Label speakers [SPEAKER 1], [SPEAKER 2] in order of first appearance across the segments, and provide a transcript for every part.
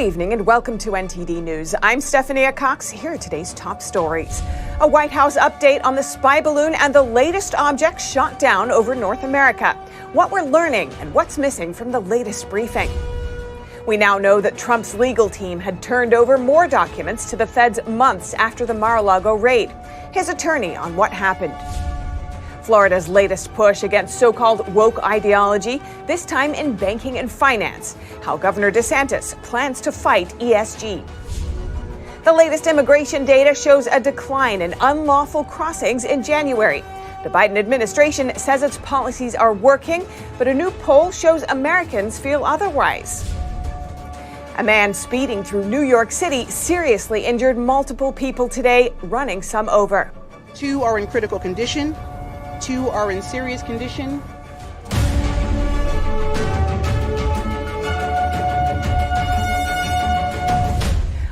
[SPEAKER 1] evening and welcome to NTD News. I'm Stephanie Cox. Here are today's top stories. A White House update on the spy balloon and the latest object shot down over North America. What we're learning and what's missing from the latest briefing. We now know that Trump's legal team had turned over more documents to the feds months after the Mar-a-Lago raid. His attorney on what happened. Florida's latest push against so-called woke ideology, this time in banking and finance. How Governor DeSantis plans to fight ESG. The latest immigration data shows a decline in unlawful crossings in January. The Biden administration says its policies are working, but a new poll shows Americans feel otherwise. A man speeding through New York City seriously injured multiple people today, running some over.
[SPEAKER 2] 2 are in critical condition. 2 are in serious condition.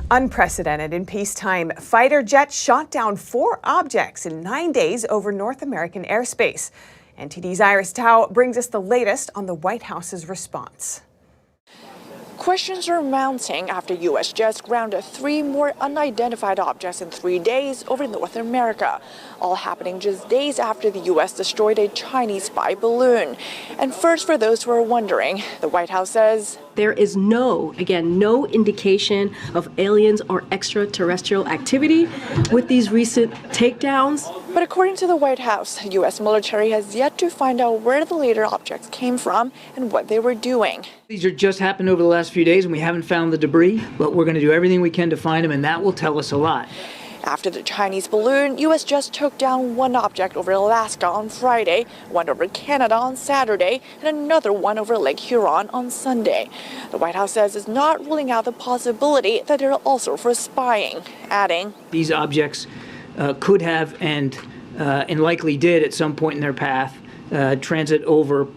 [SPEAKER 1] Unprecedented in peacetime. Fighter jets shot down 4 objects in 9 days over North American airspace. NTD's Iris Tao brings us the latest on the White House's response.
[SPEAKER 3] Questions are mounting after U.S. jets grounded 3 more unidentified objects in 3 days over North America, all happening just days after the U.S. destroyed a Chinese spy balloon. And first, for those who are wondering, the White House says
[SPEAKER 4] there is no indication of aliens or extraterrestrial activity with these recent takedowns.
[SPEAKER 3] But according to the White House, the U.S. military has yet to find out where the later objects came from and what they were doing.
[SPEAKER 5] These are just happened over the last few days and we haven't found the debris, but we're going to do everything we can to find them, and that will tell us a lot.
[SPEAKER 3] After the Chinese balloon, U.S. just took down 1 object over Alaska on Friday, 1 over Canada on Saturday, and another 1 over Lake Huron on Sunday. The White House says it's not ruling out the possibility that they're also for spying, adding,
[SPEAKER 5] these objects could have and likely did at some point in their path transit over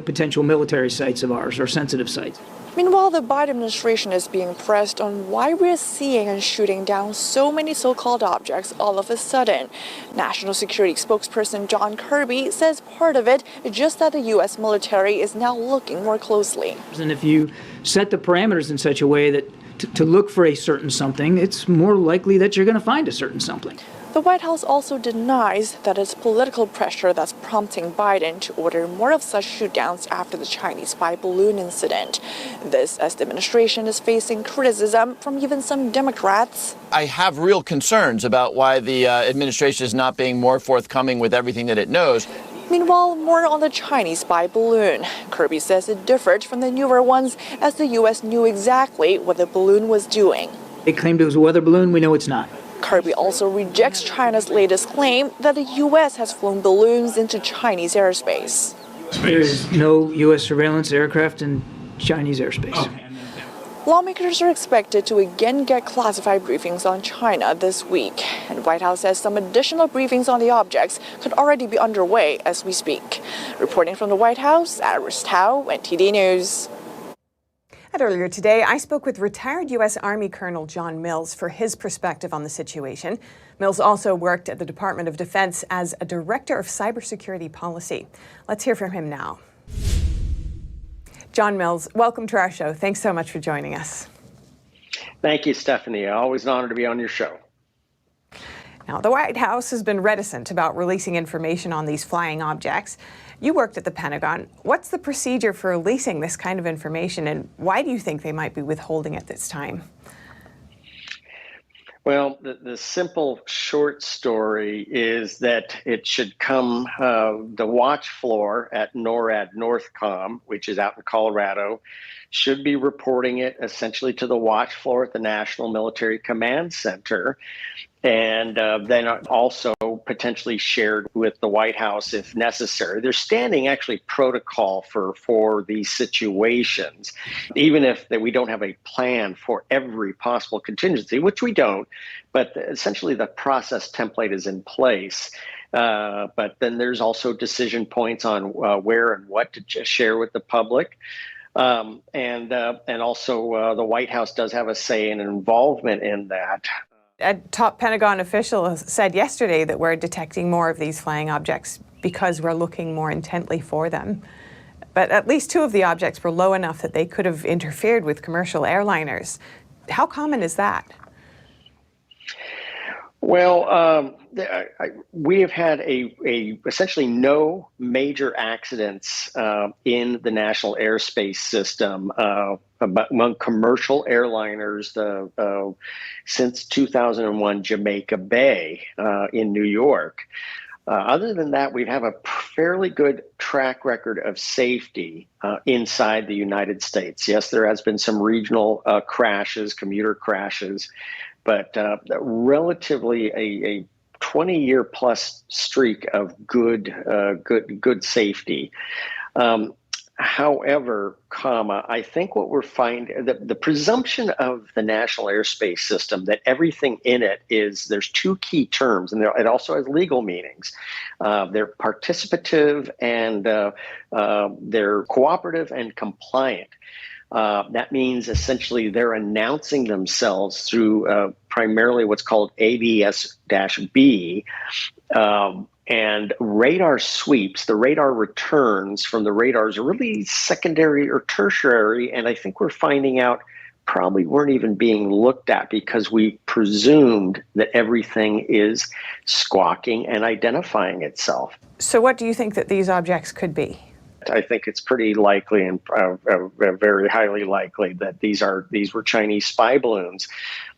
[SPEAKER 5] potential military sites of ours or sensitive sites.
[SPEAKER 3] Meanwhile, the Biden administration is being pressed on why we're seeing and shooting down so many so-called objects all of a sudden. National Security spokesperson John Kirby says part of it is just that the U.S. military is now looking more closely.
[SPEAKER 5] And if you set the parameters in such a way that to look for a certain something, it's more likely that you're going to find a certain something.
[SPEAKER 3] The White House also denies that it's political pressure that's prompting Biden to order more of such shootdowns after the Chinese spy balloon incident. This as the administration is facing criticism from even some Democrats.
[SPEAKER 6] I have real concerns about why the administration is not being more forthcoming with everything that it knows.
[SPEAKER 3] Meanwhile, more on the Chinese spy balloon. Kirby says it differed from the newer ones as the U.S. knew exactly what the balloon was doing.
[SPEAKER 5] They claimed it was a weather balloon. We know it's not.
[SPEAKER 3] Kirby also rejects China's latest claim that the U.S. has flown balloons into Chinese airspace.
[SPEAKER 5] There is no U.S. surveillance aircraft in Chinese airspace. Okay.
[SPEAKER 3] Lawmakers are expected to again get classified briefings on China this week. And the White House says some additional briefings on the objects could already be underway as we speak. Reporting from the White House, Iris Tao, NTD News.
[SPEAKER 1] And earlier today, I spoke with retired U.S. Army Colonel John Mills for his perspective on the situation. Mills also worked at the Department of Defense as a director of cybersecurity policy. Let's hear from him now. John Mills, welcome to our show. Thanks so much for joining us.
[SPEAKER 7] Thank you, Stephanie. Always an honor to be on your show.
[SPEAKER 1] Now, the White House has been reticent about releasing information on these flying objects. You worked at the Pentagon. What's the procedure for releasing this kind of information, and why do you think they might be withholding it this time?
[SPEAKER 7] Well, the simple short story is that it should come, the watch floor at NORAD Northcom, which is out in Colorado, should be reporting it essentially to the watch floor at the National Military Command Center, and then also potentially shared with the White House if necessary. There's standing actually protocol for these situations, even if we don't have a plan for every possible contingency, which we don't, but essentially the process template is in place. But then there's also decision points on where and what to share with the public. And also the White House does have a say and involvement in that.
[SPEAKER 1] A top Pentagon official said yesterday that we're detecting more of these flying objects because we're looking more intently for them. But at least two of the objects were low enough that they could have interfered with commercial airliners. How common is that?
[SPEAKER 7] Well, we have had essentially no major accidents in the national airspace system among commercial airliners since 2001 Jamaica Bay in New York. Other than that, we have a fairly good track record of safety inside the United States. Yes, there has been some regional crashes, commuter crashes, but relatively a 20-year plus streak of good safety. However, I think what we're finding, the presumption of the national airspace system that everything in it there's two key terms, and it also has legal meanings. They're participative and they're cooperative and compliant. That means essentially they're announcing themselves through primarily what's called ABS-B. And radar sweeps, the radar returns from the radars are really secondary or tertiary. And I think we're finding out probably weren't even being looked at because we presumed that everything is squawking and identifying itself.
[SPEAKER 1] So what do you think that these objects could be?
[SPEAKER 7] I think it's pretty likely and very highly likely that these were Chinese spy balloons.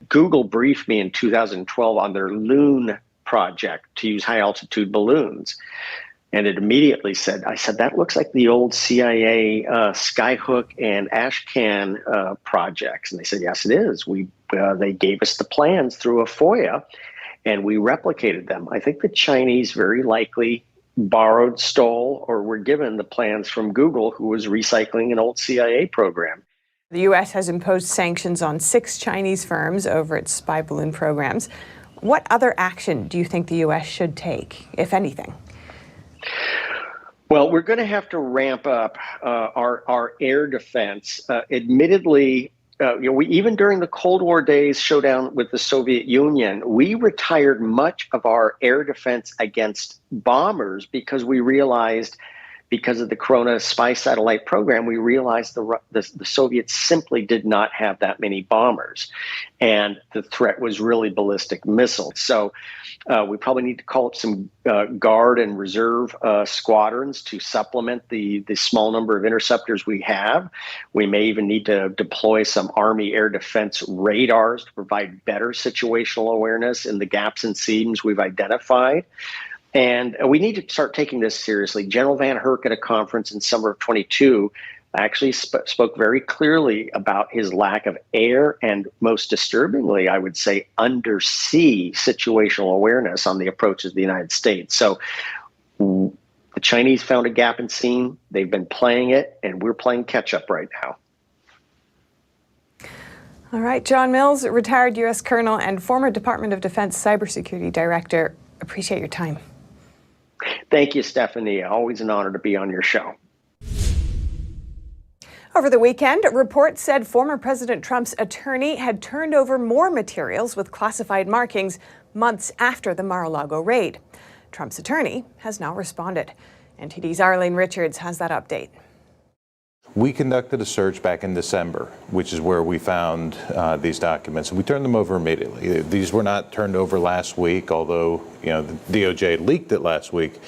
[SPEAKER 7] Google briefed me in 2012 on their Loon project to use high altitude balloons. And it immediately said, that looks like the old CIA Skyhook and Ashcan projects. And they said, yes, it is. They gave us the plans through a FOIA and we replicated them. I think the Chinese very likely borrowed, stole, or were given the plans from Google, who was recycling an old CIA program.
[SPEAKER 1] The U.S. has imposed sanctions on 6 Chinese firms over its spy balloon programs. What other action do you think the U.S. should take, if anything?
[SPEAKER 7] Well, we're going to have to ramp up our air defense. Admittedly, we even during the Cold War days showdown with the Soviet Union, we retired much of our air defense against bombers because we realized, because of the Corona spy satellite program, we realized the Soviets simply did not have that many bombers. And the threat was really ballistic missiles. So we probably need to call up some guard and reserve squadrons to supplement the small number of interceptors we have. We may even need to deploy some Army air defense radars to provide better situational awareness in the gaps and seams we've identified. And we need to start taking this seriously. General Van Herk at a conference in summer of 22 actually spoke very clearly about his lack of air and, most disturbingly, I would say, undersea situational awareness on the approaches of the United States. So the Chinese found a gap in seam. They've been playing it, and we're playing catch up right now.
[SPEAKER 1] All right, John Mills, retired U.S. Colonel and former Department of Defense Cybersecurity Director. Appreciate your time.
[SPEAKER 7] Thank you, Stephanie. Always an honor to be on your show.
[SPEAKER 1] Over the weekend, reports said former President Trump's attorney had turned over more materials with classified markings months after the Mar-a-Lago raid. Trump's attorney has now responded. NTD's Arlene Richards has that update.
[SPEAKER 8] We conducted a search back in December, which is where we found these documents, and we turned them over immediately. These were not turned over last week, although the DOJ leaked it last week.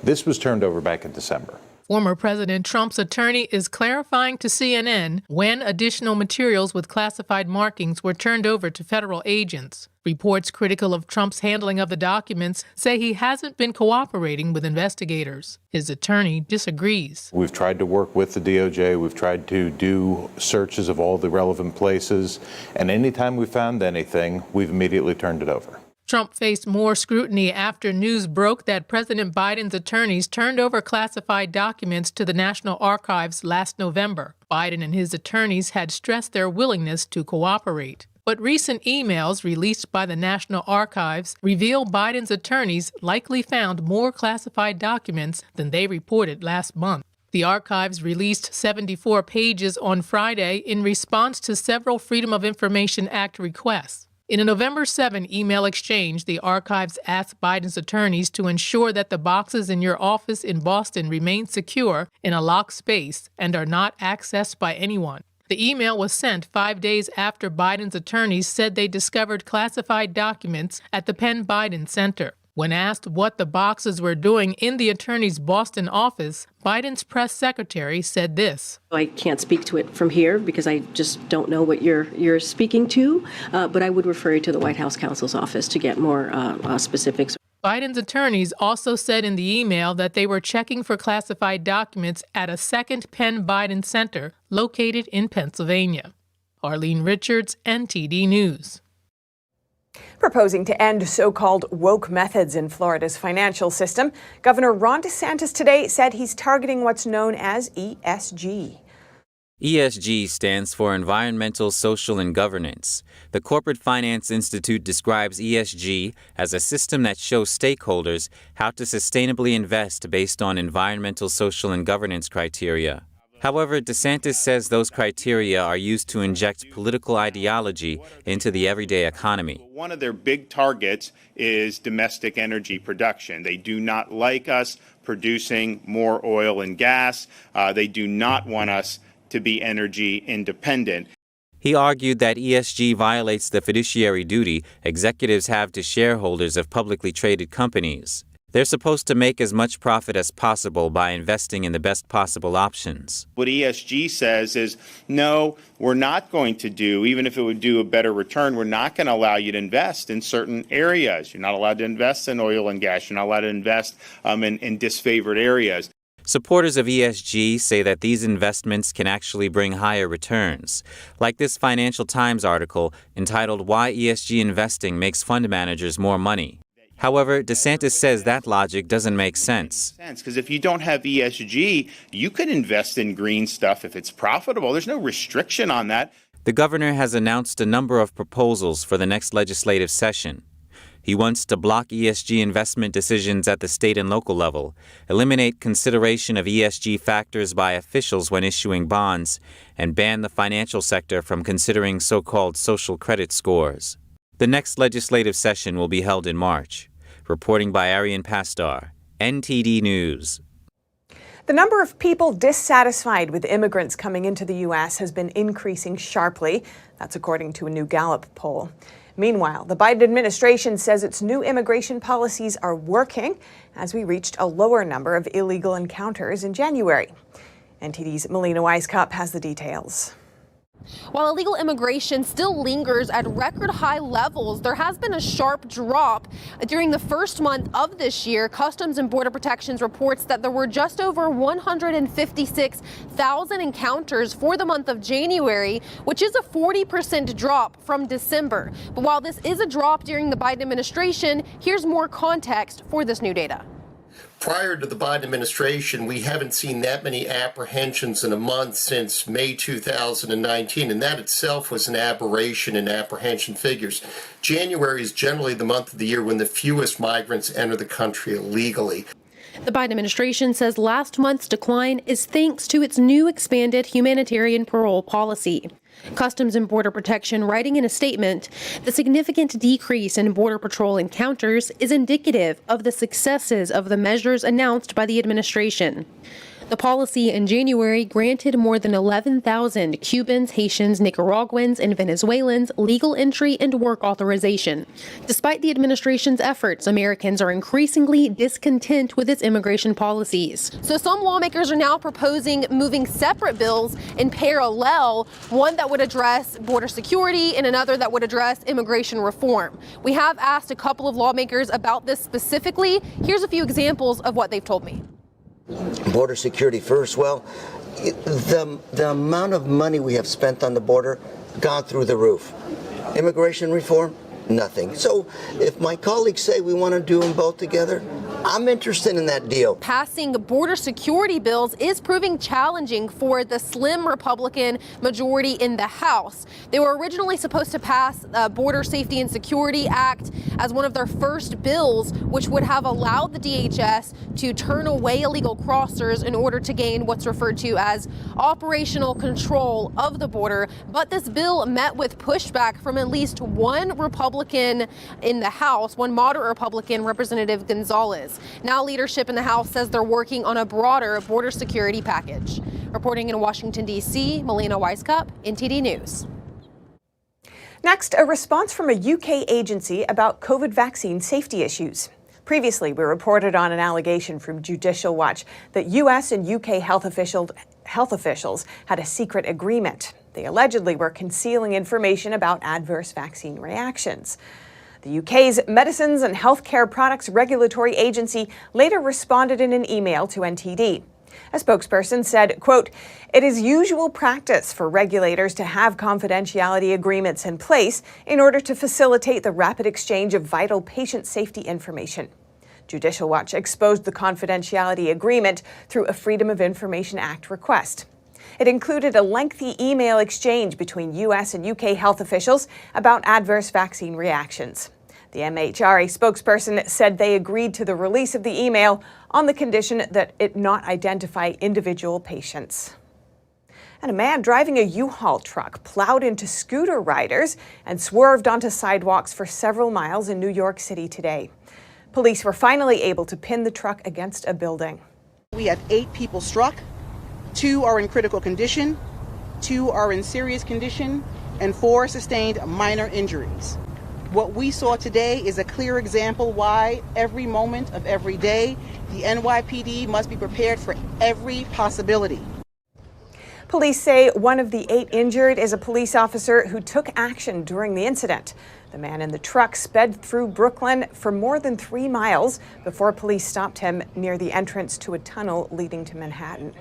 [SPEAKER 8] This was turned over back in December.
[SPEAKER 9] Former President Trump's attorney is clarifying to CNN when additional materials with classified markings were turned over to federal agents. Reports critical of Trump's handling of the documents say he hasn't been cooperating with investigators. His attorney disagrees.
[SPEAKER 8] We've tried to work with the DOJ. We've tried to do searches of all the relevant places. And anytime we found anything, we've immediately turned it over.
[SPEAKER 9] Trump faced more scrutiny after news broke that President Biden's attorneys turned over classified documents to the National Archives last November. Biden and his attorneys had stressed their willingness to cooperate. But recent emails released by the National Archives reveal Biden's attorneys likely found more classified documents than they reported last month. The archives released 74 pages on Friday in response to several Freedom of Information Act requests. In a November 7 email exchange, the archives asked Biden's attorneys to ensure that the boxes in your office in Boston remain secure in a locked space and are not accessed by anyone. The email was sent 5 days after Biden's attorneys said they discovered classified documents at the Penn Biden Center. When asked what the boxes were doing in the attorney's Boston office, Biden's press secretary said this.
[SPEAKER 4] I can't speak to it from here because I just don't know what you're speaking to, but I would refer you to the White House counsel's office to get more specifics.
[SPEAKER 9] Biden's attorneys also said in the email that they were checking for classified documents at a second Penn Biden Center located in Pennsylvania. Arlene Richards, NTD News.
[SPEAKER 1] Proposing to end so-called woke methods in Florida's financial system, Governor Ron DeSantis today said he's targeting what's known as ESG.
[SPEAKER 10] ESG stands for Environmental, Social, and Governance. The Corporate Finance Institute describes ESG as a system that shows stakeholders how to sustainably invest based on environmental, social, and governance criteria. However, DeSantis says those criteria are used to inject political ideology into the everyday economy.
[SPEAKER 11] One of their big targets is domestic energy production. They do not like us producing more oil and gas. They do not want us to be energy independent.
[SPEAKER 10] He argued that ESG violates the fiduciary duty executives have to shareholders of publicly traded companies. They're supposed to make as much profit as possible by investing in the best possible options.
[SPEAKER 11] What ESG says is, no, we're not going to do, even if it would do a better return, we're not going to allow you to invest in certain areas. You're not allowed to invest in oil and gas. You're not allowed to invest in disfavored areas.
[SPEAKER 10] Supporters of ESG say that these investments can actually bring higher returns, like this Financial Times article entitled Why ESG Investing Makes Fund Managers More Money. However, DeSantis says that logic doesn't make sense.
[SPEAKER 11] Because if you don't have ESG, you could invest in green stuff if it's profitable. There's no restriction on that.
[SPEAKER 10] The governor has announced a number of proposals for the next legislative session. He wants to block ESG investment decisions at the state and local level, eliminate consideration of ESG factors by officials when issuing bonds, and ban the financial sector from considering so-called social credit scores. The next legislative session will be held in March. Reporting by Arian Pastar, NTD News.
[SPEAKER 1] The number of people dissatisfied with immigrants coming into the U.S. has been increasing sharply. That's according to a new Gallup poll. Meanwhile, the Biden administration says its new immigration policies are working as we reached a lower number of illegal encounters in January. NTD's Melina Weisskopf has the details.
[SPEAKER 12] While illegal immigration still lingers at record high levels, there has been a sharp drop. During the first month of this year, Customs and Border Protection reports that there were just over 156,000 encounters for the month of January, which is a 40% drop from December. But while this is a drop during the Biden administration, here's more context for this new data.
[SPEAKER 13] Prior to the Biden administration, we haven't seen that many apprehensions in a month since May 2019, and that itself was an aberration in apprehension figures. January is generally the month of the year when the fewest migrants enter the country illegally.
[SPEAKER 12] The Biden administration says last month's decline is thanks to its new expanded humanitarian parole policy. Customs and Border Protection writing in a statement, the significant decrease in Border Patrol encounters is indicative of the successes of the measures announced by the administration. The policy in January granted more than 11,000 Cubans, Haitians, Nicaraguans, and Venezuelans legal entry and work authorization. Despite the administration's efforts, Americans are increasingly discontent with its immigration policies. So some lawmakers are now proposing moving separate bills in parallel, one that would address border security and another that would address immigration reform. We have asked a couple of lawmakers about this specifically. Here's a few examples of what they've told me.
[SPEAKER 14] Border security first. Well, the amount of money we have spent on the border gone through the roof. Immigration reform, nothing. So if my colleagues say we want to do them both together, I'm interested in that deal.
[SPEAKER 12] Passing border security bills is proving challenging for the slim Republican majority in the House. They were originally supposed to pass the Border Safety and Security Act as one of their first bills, which would have allowed the DHS to turn away illegal crossers in order to gain what's referred to as operational control of the border. But this bill met with pushback from at least one Republican in the House, one moderate Republican, Representative Gonzalez. Now leadership in the House says they're working on a broader border security package. Reporting in Washington, D.C., Melina Weisskopf, NTD News.
[SPEAKER 1] Next, a response from a UK agency about COVID vaccine safety issues. Previously, we reported on an allegation from Judicial Watch that U.S. and UK health officials had a secret agreement. They allegedly were concealing information about adverse vaccine reactions. The UK's Medicines and Healthcare Products Regulatory Agency later responded in an email to NTD. A spokesperson said, quote, "It is usual practice for regulators to have confidentiality agreements in place in order to facilitate the rapid exchange of vital patient safety information." Judicial Watch exposed the confidentiality agreement through a Freedom of Information Act request. It included a lengthy email exchange between U.S. and UK health officials about adverse vaccine reactions. The MHRA spokesperson said they agreed to the release of the email on the condition that it not identify individual patients. And a man driving a U-Haul truck plowed into scooter riders and swerved onto sidewalks for several miles in New York City today. Police were finally able to pin the truck against a building.
[SPEAKER 2] We have 8 people struck, 2 are in critical condition, 2 are in serious condition, and 4 sustained minor injuries. What we saw today is a clear example why every moment of every day, the NYPD must be prepared for every possibility.
[SPEAKER 1] Police say one of the 8 injured is a police officer who took action during the incident. The man in the truck sped through Brooklyn for more than 3 miles before police stopped him near the entrance to a tunnel leading to Manhattan.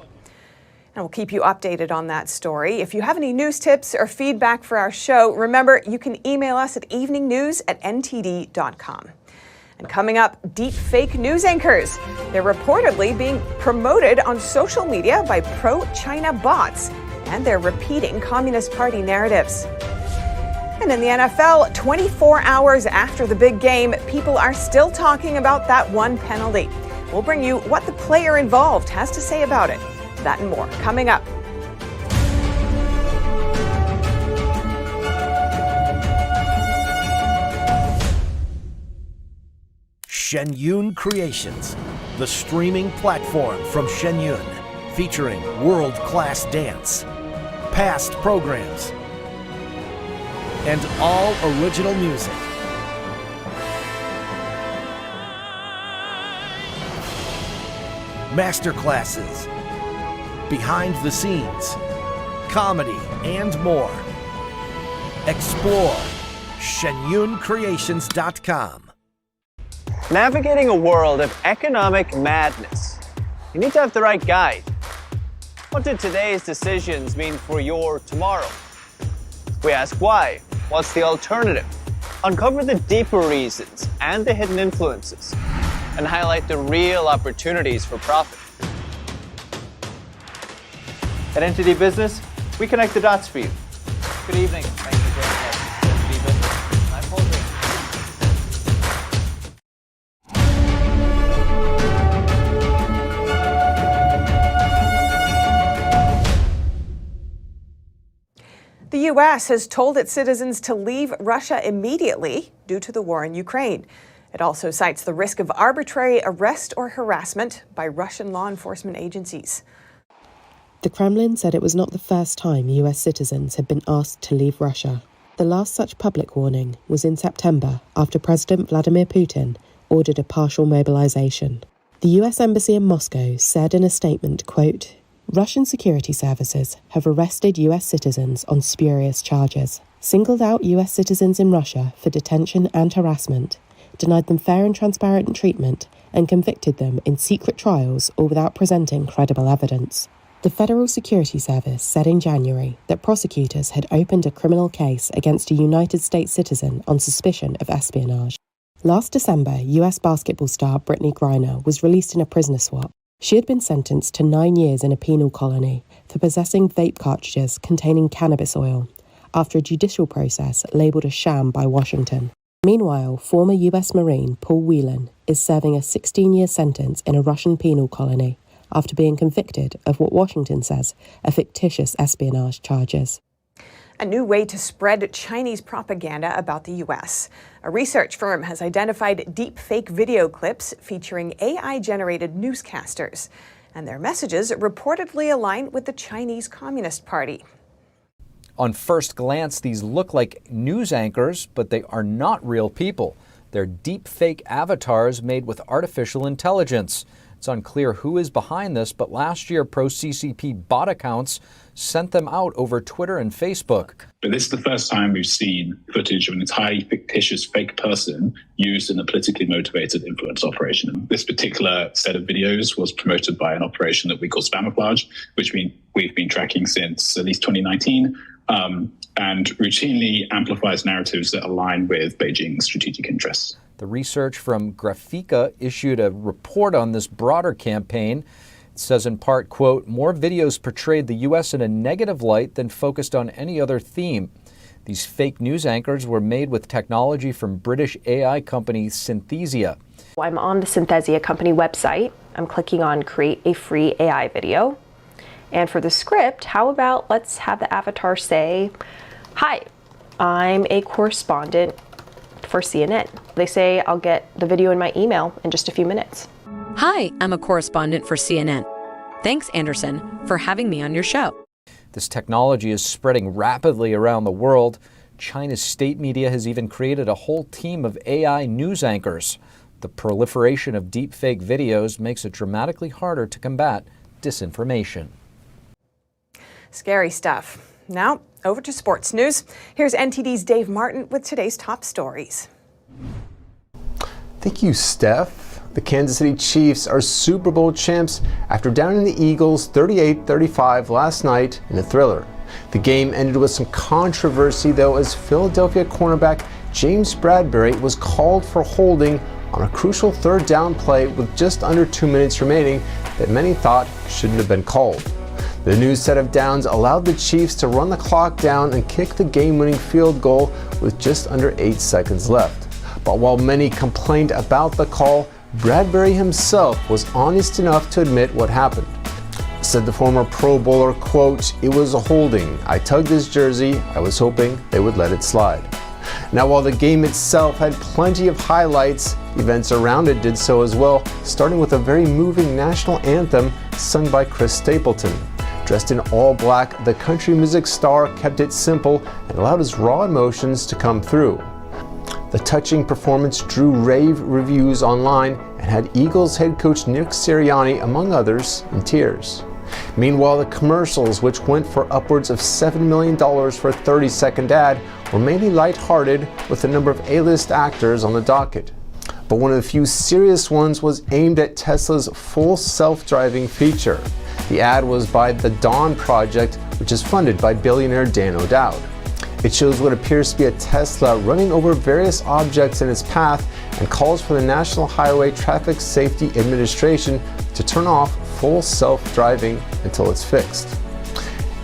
[SPEAKER 1] And we'll keep you updated on that story. If you have any news tips or feedback for our show, remember you can email us at eveningnews@ntd.com. And coming up, deep fake news anchors. They're reportedly being promoted on social media by pro-China bots, and they're repeating Communist Party narratives. And in the NFL, 24 hours after the big game, people are still talking about that one penalty. We'll bring you what the player involved has to say about it. That and more coming up.
[SPEAKER 15] Shen Yun Creations, the streaming platform from Shen Yun, featuring world-class dance, past programs, and all original music. Masterclasses, behind the scenes, comedy, and more. Explore ShenYunCreations.com.
[SPEAKER 16] Navigating a world of economic madness, you need to have the right guide. What do today's decisions mean for your tomorrow? We ask why. What's the alternative? Uncover the deeper reasons and the hidden influences, and highlight the real opportunities for profit. At NTD Business, we connect the dots for you. Good evening. Thanks for joining us. NTD Business. I'm Paul Green.
[SPEAKER 1] The U.S. has told its citizens to leave Russia immediately due to the war in Ukraine. It also cites the risk of arbitrary arrest or harassment by Russian law enforcement agencies.
[SPEAKER 17] The Kremlin said it was not the first time US citizens had been asked to leave Russia. The last such public warning was in September after President Vladimir Putin ordered a partial mobilization. The US Embassy in Moscow said in a statement, quote, "Russian security services have arrested US citizens on spurious charges, singled out US citizens in Russia for detention and harassment, denied them fair and transparent treatment, and convicted them in secret trials or without presenting credible evidence." The Federal Security Service said in January that prosecutors had opened a criminal case against a United States citizen on suspicion of espionage. Last December, US basketball star Brittany Griner was released in a prisoner swap. She had been sentenced to 9 years in a penal colony for possessing vape cartridges containing cannabis oil after a judicial process labelled a sham by Washington. Meanwhile, former US Marine Paul Whelan is serving a 16-year sentence in a Russian penal colony after being convicted of what Washington says are fictitious espionage charges.
[SPEAKER 1] A new way to spread Chinese propaganda about the U.S. A research firm has identified deep fake video clips featuring AI-generated newscasters, and their messages reportedly align with the Chinese Communist Party.
[SPEAKER 18] On first glance, these look like news anchors, but they are not real people. They're deep fake avatars made with artificial intelligence. It's unclear who is behind this, but last year pro-CCP bot accounts sent them out over Twitter and Facebook.
[SPEAKER 19] But this is the first time we've seen footage of an entirely fictitious fake person used in a politically motivated influence operation. This particular set of videos was promoted by an operation that we call Spamouflage, which we've been tracking since at least 2019, and routinely amplifies narratives that align with Beijing's strategic interests.
[SPEAKER 18] The research from Graphica issued a report on this broader campaign. It says in part, quote, more videos portrayed the U.S. in a negative light than focused on any other theme. These fake news anchors were made with technology from British AI company Synthesia.
[SPEAKER 20] I'm on the Synthesia company website. I'm clicking on create a free AI video. And for the script, how about let's have the avatar say, hi, I'm a correspondent for CNN. They say I'll get the video in my email in just a few minutes.
[SPEAKER 21] Hi, I'm a correspondent for CNN. Thanks, Anderson, for having me on your show.
[SPEAKER 18] This technology is spreading rapidly around the world. China's state media has even created a whole team of AI news anchors. The proliferation of deepfake videos makes it dramatically harder to combat disinformation.
[SPEAKER 1] Scary stuff. Now, over to sports news. Here's NTD's Dave Martin with today's top stories.
[SPEAKER 22] Thank you, Steph. The Kansas City Chiefs are Super Bowl champs after downing the Eagles 38-35 last night in a thriller. The game ended with some controversy, though, as Philadelphia cornerback James Bradbury was called for holding on a crucial third down play with just under 2 minutes remaining that many thought shouldn't have been called. The new set of downs allowed the Chiefs to run the clock down and kick the game-winning field goal with just under 8 seconds left. But while many complained about the call, Bradbury himself was honest enough to admit what happened. Said the former Pro Bowler, quote, "It was a holding. I tugged his jersey. I was hoping they would let it slide." Now, while the game itself had plenty of highlights, events around it did so as well, starting with a very moving national anthem sung by Chris Stapleton. Dressed in all black, the country music star kept it simple and allowed his raw emotions to come through. The touching performance drew rave reviews online and had Eagles head coach Nick Sirianni, among others, in tears. Meanwhile, the commercials, which went for upwards of $7 million for a 30-second ad, were mainly lighthearted with a number of A-list actors on the docket. But one of the few serious ones was aimed at Tesla's full self-driving feature. The ad was by the Dawn Project, which is funded by billionaire Dan O'Dowd. It shows what appears to be a Tesla running over various objects in its path and calls for the National Highway Traffic Safety Administration to turn off full self-driving until it's fixed.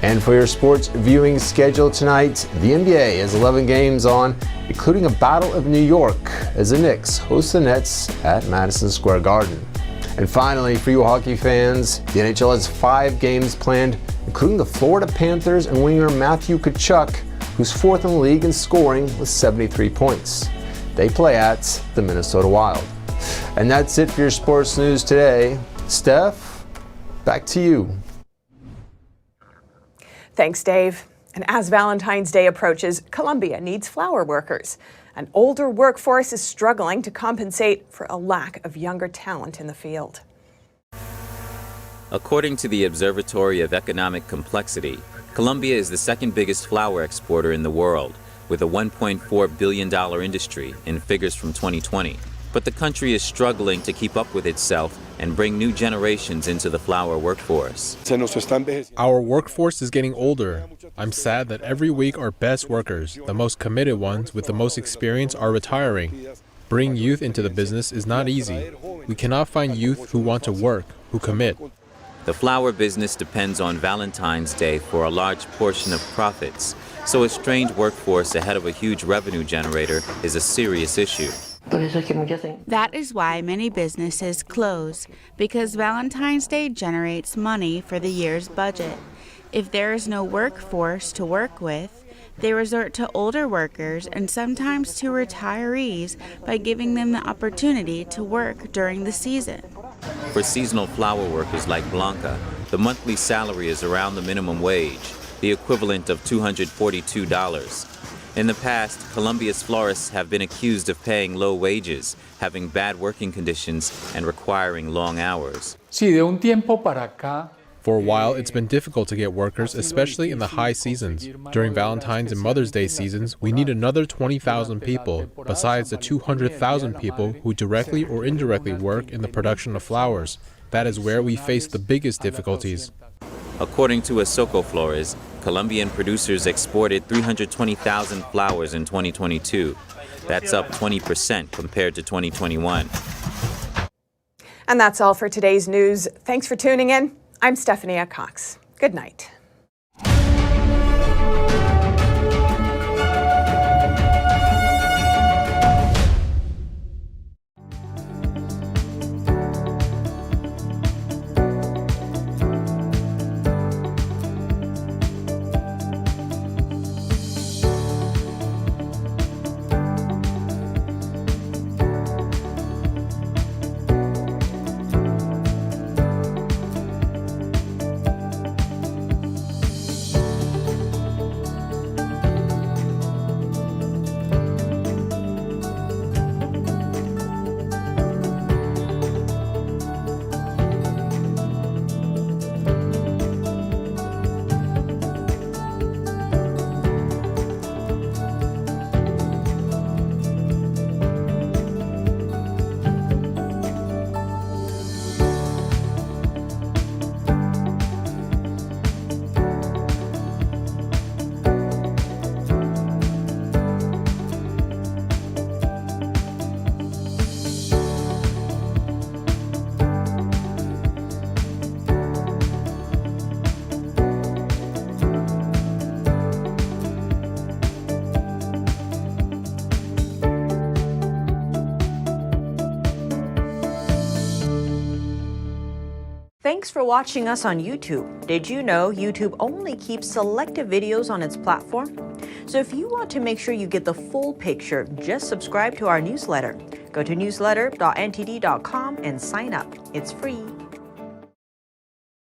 [SPEAKER 22] And for your sports viewing schedule tonight, the NBA has 11 games on, including a Battle of New York as the Knicks host the Nets at Madison Square Garden. And finally, for you hockey fans, the NHL has 5 games planned, including the Florida Panthers and winger Matthew Tkachuk, who's 4th in the league in scoring with 73 points. They play at the Minnesota Wild. And that's it for your sports news today. Steph, back to you.
[SPEAKER 1] Thanks, Dave. And as Valentine's Day approaches, Colombia needs flower workers. An older workforce is struggling to compensate for a lack of younger talent in the field.
[SPEAKER 10] According to the Observatory of Economic Complexity, Colombia is the second biggest flower exporter in the world, with a $1.4 billion industry in figures from 2020. But the country is struggling to keep up with itself and bring new generations into the flower workforce.
[SPEAKER 23] Our workforce is getting older. I'm sad that every week our best workers, the most committed ones with the most experience, are retiring. Bringing youth into the business is not easy. We cannot find youth who want to work, who commit.
[SPEAKER 10] The flower business depends on Valentine's Day for a large portion of profits, so a strained workforce ahead of a huge revenue generator is a serious issue.
[SPEAKER 3] That is why many businesses close, because Valentine's Day generates money for the year's budget. If there is no workforce to work with, they resort to older workers and sometimes to retirees by giving them the opportunity to work during the season.
[SPEAKER 10] For seasonal flower workers like Blanca, the monthly salary is around the minimum wage, the equivalent of $242. In the past, Colombia's florists have been accused of paying low wages, having bad working conditions, and requiring long hours.
[SPEAKER 23] For a while, it's been difficult to get workers, especially in the high seasons. During Valentine's and Mother's Day seasons, we need another 20,000 people, besides the 200,000 people who directly or indirectly work in the production of flowers. That is where we face the biggest difficulties.
[SPEAKER 10] According to Asoko Flores, Colombian producers exported 320,000 flowers in 2022. That's up 20% compared to 2021.
[SPEAKER 1] And that's all for today's news. Thanks for tuning in. I'm Stephanie Cox. Good night.
[SPEAKER 5] Thanks for watching us on YouTube. Did you know YouTube only keeps selective videos on its platform? So if you want to make sure you get the full picture, just subscribe to our newsletter. Go to newsletter.ntd.com and sign up. It's free.